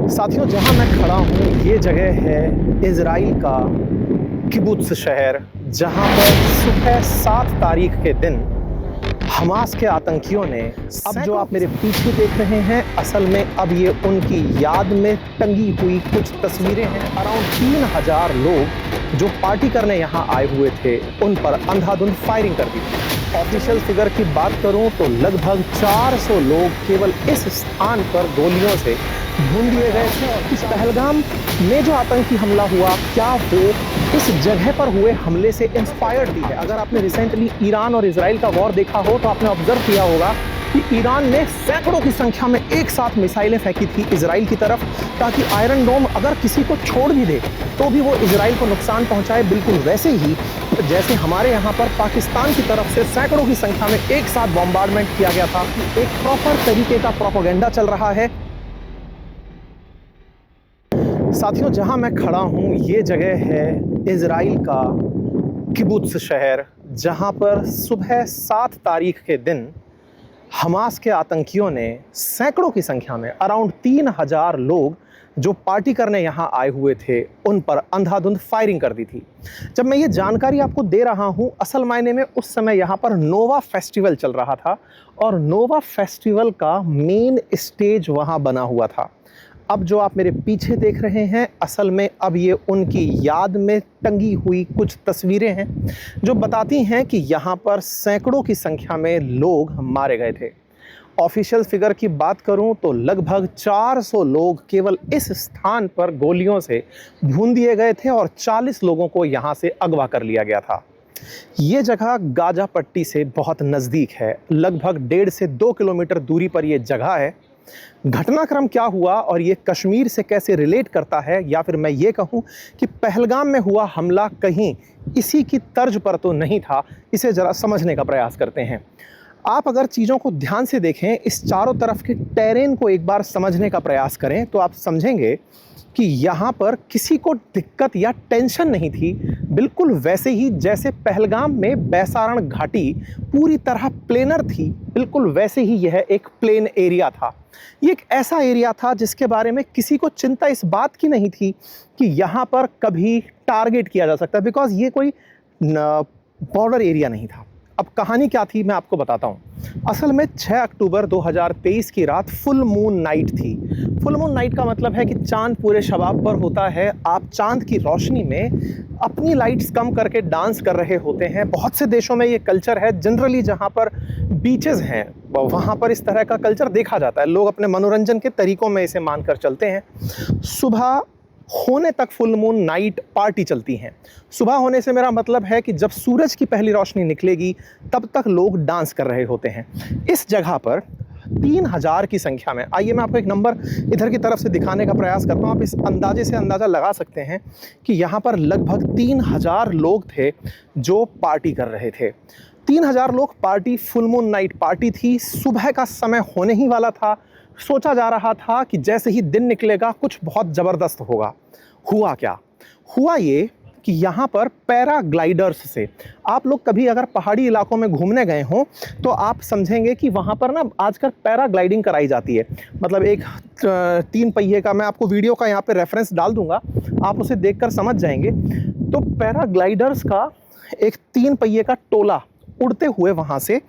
साथियों, जहां मैं खड़ा हूं ये जगह है इजराइल का किबुत्स शहर, जहां पर सुबह 7 तारीख के दिन हमास के आतंकियों ने अब जो आप मेरे पीछे देख रहे हैं, असल में अब ये उनकी याद में टंगी हुई कुछ तस्वीरें हैं। अराउंड 3000 लोग जो पार्टी करने यहाँ आए हुए थे, उन पर अंधाधुंध फायरिंग कर दी थी। ऑफिशियल फिगर की बात करूं तो लगभग 400 लोग केवल इस स्थान पर गोलियों से भून दिए गए थे। इस पहलगाम में जो आतंकी हमला हुआ, क्या वो इस जगह पर हुए हमले से इंस्पायर्ड भी है? अगर आपने रिसेंटली ईरान और इजराइल का वॉर देखा हो तो आपने ऑब्जर्व किया होगा कि ईरान ने सैकड़ों की संख्या में एक साथ मिसाइलें फेंकी थी इजराइल की तरफ, ताकि आयरन डोम अगर किसी को छोड़ भी दे तो भी वो इजराइल को नुकसान पहुंचाए। बिल्कुल वैसे ही जैसे हमारे यहाँ पर पाकिस्तान की तरफ से सैकड़ों की संख्या में एक साथ बॉम्बार्डमेंट किया गया था। एक प्रॉपर तरीके का प्रोपेगेंडा चल रहा है। साथियों, जहां मैं खड़ा हूं ये जगह है इजराइल का किबुत्स शहर, जहां पर सुबह 7 तारीख के दिन हमास के आतंकियों ने सैकड़ों की संख्या में अराउंड 3000 लोग जो पार्टी करने यहाँ आए हुए थे, उन पर अंधाधुंध फायरिंग कर दी थी। जब मैं ये जानकारी आपको दे रहा हूँ, असल मायने में उस समय यहाँ पर नोवा फेस्टिवल चल रहा था और नोवा फेस्टिवल का मेन स्टेज वहाँ बना हुआ था। अब जो आप मेरे पीछे देख रहे हैं, असल में अब ये उनकी याद में टंगी हुई कुछ तस्वीरें हैं जो बताती हैं कि यहाँ पर सैकड़ों की संख्या में लोग मारे गए थे। ऑफिशियल फिगर की बात करूं तो लगभग 400 लोग केवल इस स्थान पर गोलियों से भून दिए गए थे और 40 लोगों को यहाँ से अगवा कर लिया गया था। ये जगह गाजा पट्टी से बहुत नज़दीक है, लगभग 1.5 से 2 किलोमीटर दूरी पर यह जगह है। घटनाक्रम क्या हुआ और ये कश्मीर से कैसे रिलेट करता है, या फिर मैं ये कहूँ कि पहलगाम में हुआ हमला कहीं इसी की तर्ज पर तो नहीं था, इसे ज़रा समझने का प्रयास करते हैं। आप अगर चीज़ों को ध्यान से देखें, इस चारों तरफ के टेरेन को एक बार समझने का प्रयास करें, तो आप समझेंगे कि यहाँ पर किसी को दिक्कत या टेंशन नहीं थी। बिल्कुल वैसे ही जैसे पहलगाम में बैसारण घाटी पूरी तरह प्लेनर थी, बिल्कुल वैसे ही यह एक प्लेन एरिया था। ये एक ऐसा एरिया था जिसके बारे में किसी को चिंता इस बात की नहीं थी कि यहाँ पर कभी टारगेट किया जा सकता है, बिकॉज ये कोई बॉर्डर एरिया नहीं था। अब कहानी क्या थी मैं आपको बताता हूँ। असल में 6 अक्टूबर 2023 की रात फुल मून नाइट थी। फुल मून नाइट का मतलब है कि चांद पूरे शबाब पर होता है। आप चांद की रोशनी में अपनी लाइट्स कम करके डांस कर रहे होते हैं। बहुत से देशों में ये कल्चर है। जनरली जहाँ पर बीचेस हैं वहाँ पर इस तरह का कल्चर देखा जाता है। लोग अपने मनोरंजन के तरीकों में इसे मानकर चलते हैं। सुबह होने तक फुल मून नाइट पार्टी चलती हैं। सुबह होने से मेरा मतलब है कि जब सूरज की पहली रोशनी निकलेगी तब तक लोग डांस कर रहे होते हैं। इस जगह पर 3000 की संख्या में, आइए मैं आपको एक नंबर इधर की तरफ से दिखाने का प्रयास करता हूँ। आप इस अंदाजे से अंदाज़ा लगा सकते हैं कि यहाँ पर लगभग 3000 लोग थे जो पार्टी कर रहे थे। 3000 लोग party, full moon night party थी। सुबह का समय होने ही वाला था। सोचा जा रहा था कि जैसे ही दिन निकलेगा कुछ बहुत ज़बरदस्त होगा। हुआ क्या? हुआ ये कि यहाँ पर पैराग्लाइडर्स से, आप लोग कभी अगर पहाड़ी इलाकों में घूमने गए हों तो आप समझेंगे कि वहाँ पर ना आजकल पैराग्लाइडिंग कराई जाती है। मतलब एक 3 पहिए का, मैं आपको वीडियो का यहाँ पे रेफरेंस डाल दूँगा, आप उसे देखकर समझ जाएंगे। तो पैराग्लाइडर्स का एक 3 पहिए का टोला उड़ते हुए वहाँ से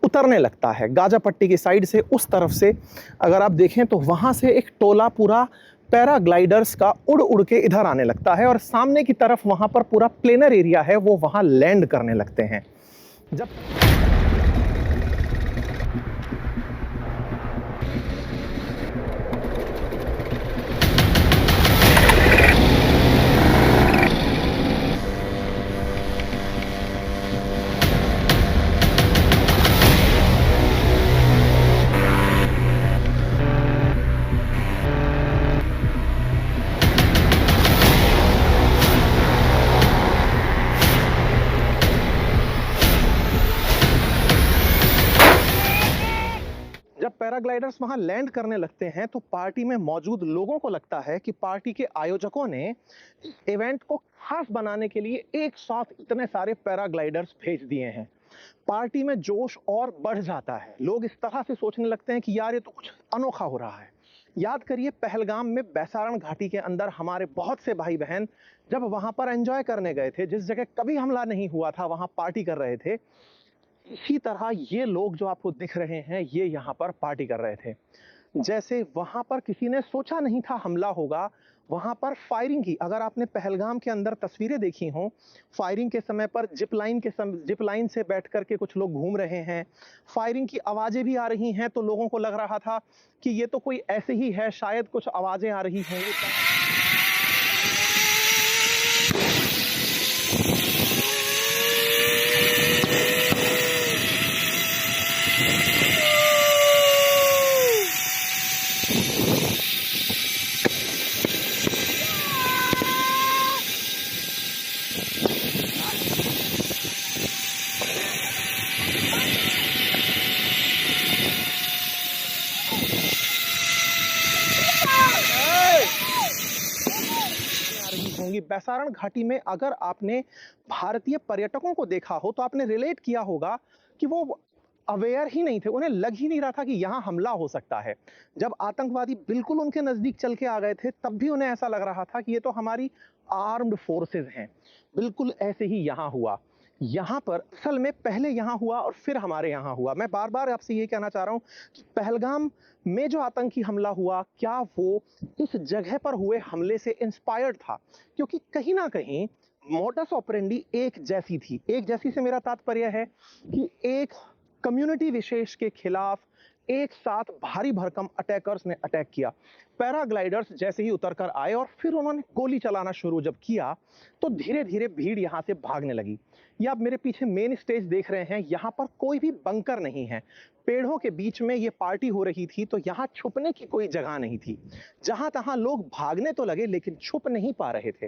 उतरने लगता है। गाजा पट्टी की साइड से उस तरफ से अगर आप देखें तो वहाँ से एक टोला पूरा पैराग्लाइडर्स का उड़ उड़ के इधर आने लगता है और सामने की तरफ वहाँ पर पूरा प्लेनर एरिया है, वो वहाँ लैंड करने लगते हैं। जब पैराग्लाइडर्स वहां लैंड करने लगते हैं तो पार्टी में मौजूद लोगों को लगता है कि पार्टी के आयोजकों ने इवेंट को खास बनाने के लिए एक साथ इतने सारे पैराग्लाइडर्स भेज दिए हैं। पार्टी में जोश और बढ़ जाता है। लोग इस तरह से सोचने लगते हैं कि यार ये तो कुछ अनोखा हो रहा है, याद करिए पहलगाम में बैसारण घाटी के अंदर हमारे बहुत से भाई बहन जब वहां पर एंजॉय करने गए थे, जिस जगह कभी हमला नहीं हुआ था वहां पार्टी कर रहे थे। इसी तरह ये लोग जो आपको दिख रहे हैं ये यहाँ पर पार्टी कर रहे थे। जैसे वहां पर किसी ने सोचा नहीं था हमला होगा, वहां पर फायरिंग की। अगर आपने पहलगाम के अंदर तस्वीरें देखी हों, फायरिंग के समय पर जिप लाइन से बैठ करके कुछ लोग घूम रहे हैं, फायरिंग की आवाजें भी आ रही हैं, तो लोगों को लग रहा था कि ये तो कोई ऐसे ही है, शायद कुछ आवाजें आ रही होंगी। होंगी बैसारण घाटी में। अगर आपने भारतीय पर्यटकों को देखा हो तो आपने रिलेट किया होगा कि वो अवेयर ही नहीं थे, उन्हें लग ही नहीं रहा था कि यहां हमला हो सकता है। जब आतंकवादी बिल्कुल उनके नजदीक चल के आ गए थे तब भी उन्हें ऐसा लग रहा था कि ये तो हमारी आर्म्ड फोर्सेस हैं। बिल्कुल ऐसे ही यहां हुआ। यहां पर असल में पहले यहां हुआ और फिर हमारे यहां हुआ। मैं बार बार आपसे ये कहना चाह रहा हूं कि पहलगाम में जो आतंकी हमला हुआ, क्या वो इस जगह पर हुए हमले से इंस्पायर्ड था? क्योंकि कहीं ना कहीं मोडस ऑपरेंडी एक जैसी थी। एक जैसी से मेरा तात्पर्य है कि एक कम्युनिटी विशेष के खिलाफ एक साथ भारी भरकम अटैकर्स ने अटैक किया। पैराग्लाइडर्स जैसे ही उतर कर आए और फिर उन्होंने गोली चलाना शुरू जब किया तो धीरे धीरे भीड़ यहां से भागने लगी। ये आप मेरे पीछे मेन स्टेज देख रहे हैं, यहां पर कोई भी बंकर नहीं है। पेड़ों के बीच में ये पार्टी हो रही थी तो यहां छुपने की कोई जगह नहीं थी। जहां तहां लोग भागने तो लगे लेकिन छुप नहीं पा रहे थे।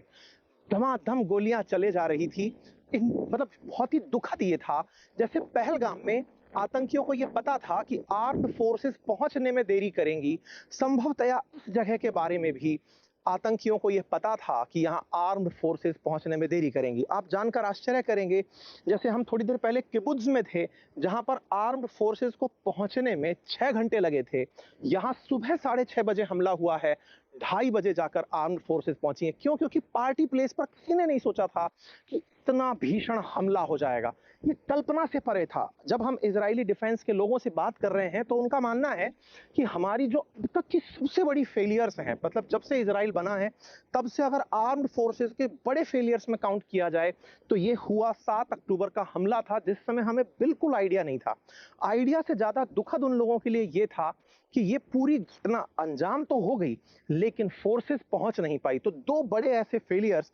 धमाधम गोलियां चले जा रही थी। मतलब बहुत ही दुखद ये था, जैसे पहलगाम में आतंकियों को यह पता था कि आर्म्ड फोर्सेस पहुंचने में देरी करेंगी। संभवतया इस जगह के बारे में भी आतंकियों को यह पता था कि यहाँ आर्म्ड फोर्सेस पहुंचने में देरी करेंगी। आप जानकर आश्चर्य करेंगे, जैसे हम थोड़ी देर पहले किबुत्ज में थे जहां पर आर्म्ड फोर्सेस को पहुंचने में 6 घंटे लगे थे, यहाँ सुबह 6:30 बजे हमला हुआ है, 2:30 बजे जाकर आर्म्ड फोर्सेस पहुंची है। क्यों? क्योंकि पार्टी प्लेस पर किसी ने नहीं सोचा था कि इतना भीषण हमला हो जाएगा। ये कल्पना से परे था। जब हम इजरायली डिफेंस के लोगों से बात कर रहे हैं तो उनका मानना है कि हमारी जो अब तक की सबसे बड़ी फेलियर्स हैं, मतलब जब से इजराइल बना है तब से अगर आर्म्ड फोर्सेस के बड़े फेलियर्स में काउंट किया जाए तो ये हुआ 7 अक्टूबर का हमला था, जिस समय हमें बिल्कुल आइडिया नहीं था। आइडिया से ज्यादा दुखद उन लोगों के लिए ये था कि ये पूरी घटना अंजाम तो हो गई लेकिन फोर्सेस पहुंच नहीं पाई। तो 2 बड़े ऐसे फेलियर्स,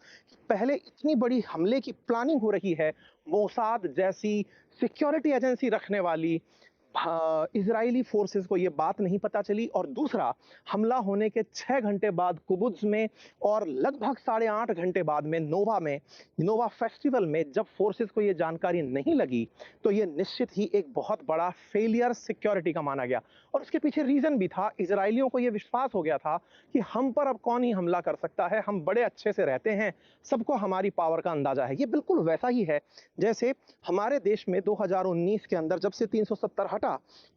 पहले इतनी बड़ी हमले की प्लानिंग हो रही है, मोसाद जैसी सिक्योरिटी एजेंसी रखने वाली इजरायली फोर्सेस को यह बात नहीं पता चली, और दूसरा हमला होने के 6 घंटे बाद कुबुत्ज में और लगभग 8.5 घंटे बाद में नोवा फेस्टिवल में जब फोर्सेस को यह जानकारी नहीं लगी तो यह निश्चित ही एक बहुत बड़ा फेलियर सिक्योरिटी का माना गया। और उसके पीछे रीजन भी था, इजरायलियों को यह विश्वास हो गया था कि हम पर अब कौन ही हमला कर सकता है, हम बड़े अच्छे से रहते हैं, सबको हमारी पावर का अंदाजा है। ये बिल्कुल वैसा ही है जैसे हमारे देश में 2019 के अंदर जब से 370 हटा,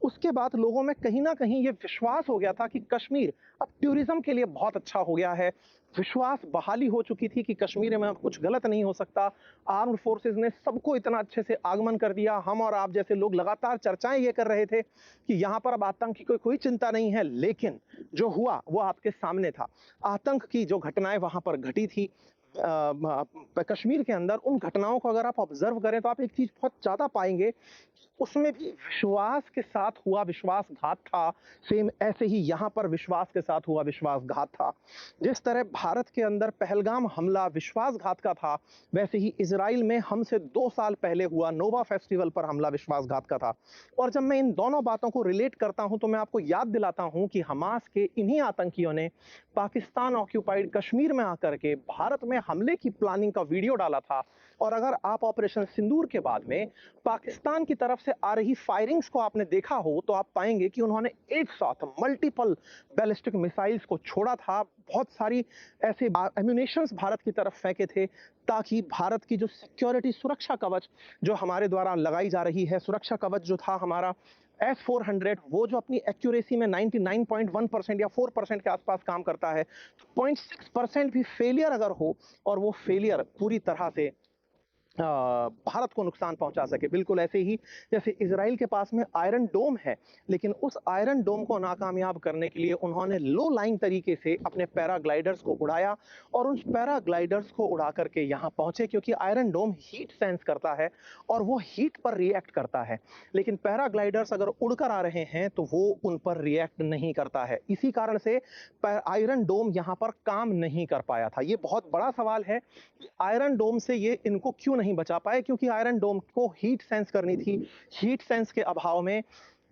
उसके बाद लोगों में कहीं ना कहीं ये विश्वास हो गया था कि कश्मीर अब टूरिज्म के लिए बहुत अच्छा हो गया है। विश्वास बहाली हो चुकी थी कि कश्मीर में अब कुछ गलत नहीं हो सकता। आर्म्ड फोर्सेस ने सबको इतना अच्छे से आगमन कर दिया। हम और आप जैसे लोग लगातार चर्चाएं ये कर रहे थे कि यहाँ पर अब आतंक की कोई चिंता नहीं है, लेकिन जो हुआ वो आपके सामने था। आतंक की जो घटनाएं वहां पर घटी थी कश्मीर के अंदर, उन घटनाओं को अगर आप ऑब्जर्व करें तो आप एक चीज बहुत ज्यादा पाएंगे, उसमें भी विश्वास के साथ हुआ विश्वासघात था। सेम ऐसे ही यहां पर विश्वास के साथ हुआ विश्वासघात था। जिस तरह भारत के अंदर पहलगाम हमला विश्वासघात का था, वैसे ही इजराइल में हमसे 2 साल पहले हुआ नोवा फेस्टिवल पर हमला विश्वासघात का था। और जब मैं इन दोनों बातों को रिलेट करता हूं तो मैं आपको याद दिलाता हूं कि हमास के इन्हीं आतंकियों ने पाकिस्तान ऑक्यूपाइड कश्मीर में आकर के भारत में हमले की प्लानिंग का वीडियो डाला था। और अगर आप ऑपरेशन सिंदूर के बाद में पाकिस्तान की तरफ से आ रही फायरिंग्स को आपने देखा हो तो आप पाएंगे कि उन्होंने एक साथ मल्टीपल बैलिस्टिक मिसाइल्स को छोड़ा था। बहुत सारी ऐसे एम्यूनेशंस भारत की तरफ फेंके थे ताकि भारत की जो सिक्योरिटी सुरक्षा कवच जो हमारे द्वारा लगाई जा रही है, सुरक्षा कवच जो था हमारा S-400 वो जो अपनी एक्यूरेसी में 99.1% या 4% के आसपास काम करता है, तो 0.6% भी फेलियर अगर हो और वो फेलियर पूरी तरह से भारत को नुकसान पहुंचा सके, बिल्कुल ऐसे ही जैसे इजराइल के पास में आयरन डोम है, लेकिन उस आयरन डोम को नाकामयाब करने के लिए उन्होंने लो लाइन तरीके से अपने पैराग्लाइडर्स को उड़ाया और उन पैराग्लाइडर्स को उड़ा करके यहाँ पहुंचे, क्योंकि आयरन डोम हीट सेंस करता है और वो हीट पर रिएक्ट करता है, लेकिन पैराग्लाइडर्स अगर उड़कर आ रहे हैं तो वो उन पर रिएक्ट नहीं करता है। इसी कारण से आयरन डोम यहाँ पर काम नहीं कर पाया था। ये बहुत बड़ा सवाल है कि आयरन डोम से ये इनको क्यों नहीं बचा पाए, क्योंकि आयरन डोम को हीट सेंस करनी थी। हीट सेंस के अभाव में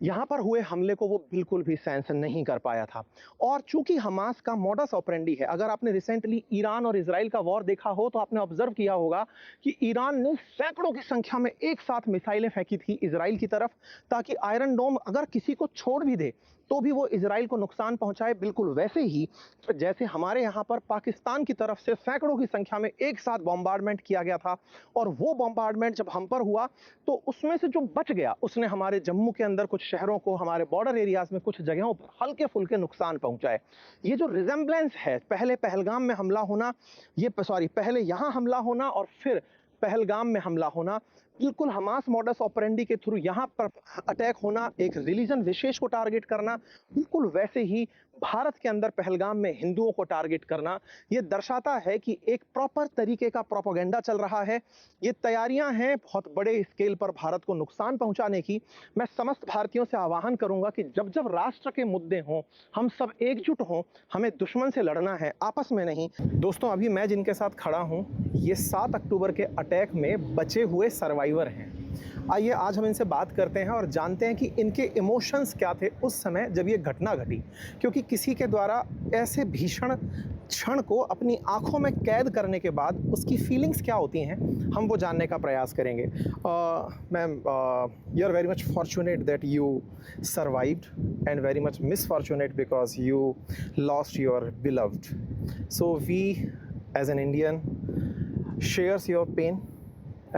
यहाँ पर हुए हमले को वो बिल्कुल भी सेंस नहीं कर पाया था। और चूंकि हमास का मॉडस ऑपरेंडी है, अगर आपने रिसेंटली ईरान और इजराइल का वॉर देखा हो तो आपने ऑब्जर्व किया होगा कि ईरान ने सैकड़ों की संख्या में एक साथ मिसाइलें फेंकी थी इजराइल की तरफ, ताकि आयरन डोम अगर किसी को छोड़ भी दे तो भी वो इजराइल को नुकसान पहुंचाए। बिल्कुल वैसे ही जैसे हमारे यहाँ पर पाकिस्तान की तरफ से सैकड़ों की संख्या में एक साथ बॉम्बार्डमेंट किया गया था, और वो बॉम्बार्डमेंट जब हम पर हुआ तो उसमें से जो बच गया उसने हमारे जम्मू के अंदर कुछ शहरों को, हमारे बॉर्डर एरियाज में कुछ जगहों पर हल्के फुल्के नुकसान पहुंचाए। ये जो रिजेम्बलेंस है, पहले पहलगाम में हमला होना, पहले यहाँ हमला होना और फिर पहलगाम में हमला होना, बिल्कुल हमास मॉडस ऑपरेंडी के थ्रू यहाँ पर अटैक होना, एक रिलीजन विशेष को टारगेट करना, बिल्कुल वैसे ही भारत के अंदर पहलगाम में हिंदुओं को टारगेट करना, ये दर्शाता है कि एक प्रॉपर तरीके का प्रोपेगेंडा चल रहा है। ये तैयारियां हैं बहुत बड़े स्केल पर भारत को नुकसान पहुंचाने की। मैं समस्त भारतीयों से आह्वान करूंगा कि जब जब राष्ट्र के मुद्दे हों हम सब एकजुट हों, हमें दुश्मन से लड़ना है, आपस में नहीं। दोस्तों, अभी मैं जिनके साथ खड़ा हूं ये 7 अक्टूबर के अटैक में बचे हुए सर्वाइवर हैं। आइए आज हम इनसे बात करते हैं और जानते हैं कि इनके इमोशंस क्या थे उस समय जब ये घटना घटी, क्योंकि किसी के द्वारा ऐसे भीषण क्षण को अपनी आंखों में कैद करने के बाद उसकी फीलिंग्स क्या होती हैं, हम वो जानने का प्रयास करेंगे। Ma'am, you are very much fortunate that you survived and very much misfortunate because you lost your beloved. So we as an Indian shares your pain,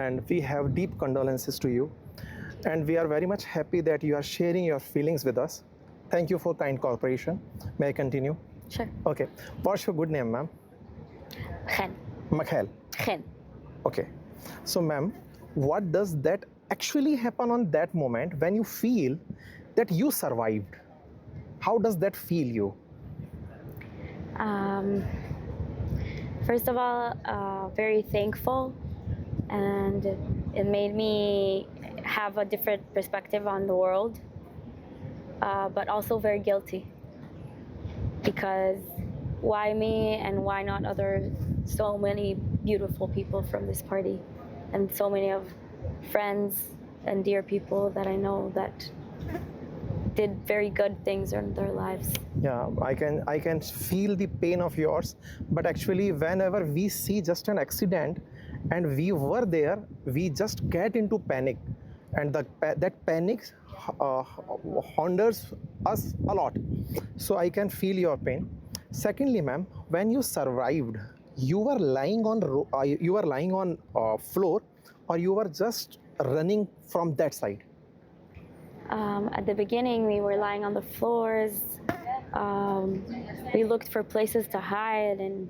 and we have deep condolences to you, and we are very much happy that you are sharing your feelings with us. Thank you for kind cooperation. May I continue? Sure. Okay. What's your good name, ma'am? Khen. Makhel. Khen. Okay. So, ma'am, what does that actually happen on that moment when you feel that you survived? How does that feel you? First of all, very thankful, and it made me have a different perspective on the world, but also very guilty, because why me and why not other so many beautiful people from this party, and so many of friends and dear people that I know that did very good things in their lives. Yeah, I can feel the pain of yours, but actually whenever we see just an accident and we were there, we just get into panic, and that panic haunts us a lot. So I can feel your pain. Secondly, ma'am, when you survived, you were lying on floor, or you were just running from that side? At the beginning, we were lying on the floors. We looked for places to hide, and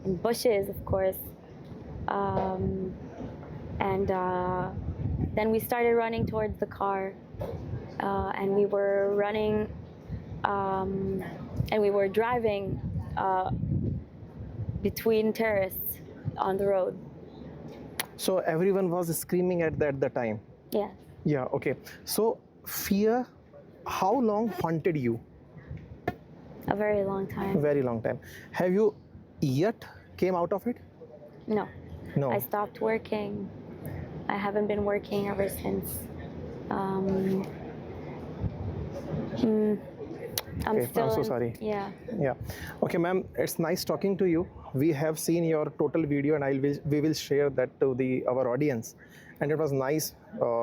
in bushes, of course. And then we started running towards the car, and we were running, and we were driving between terraces on the road. So everyone was screaming at the time? Yeah. Yeah, okay. So fear, how long haunted you? A very long time. Very long time. Have you yet came out of it? No. No. I stopped working. I haven't been working ever since. I'm Okay, still. I'm so sorry. Yeah. Yeah. Okay, ma'am, it's nice talking to you. We have seen your total video, and we will share that to our audience. And it was nice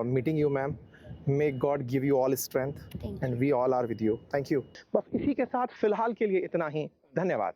meeting you, ma'am. May God give you all strength. Thank you. And we all are with you. Thank you. बस इसी के साथ फिलहाल के लिए इतना ही। धन्यवाद।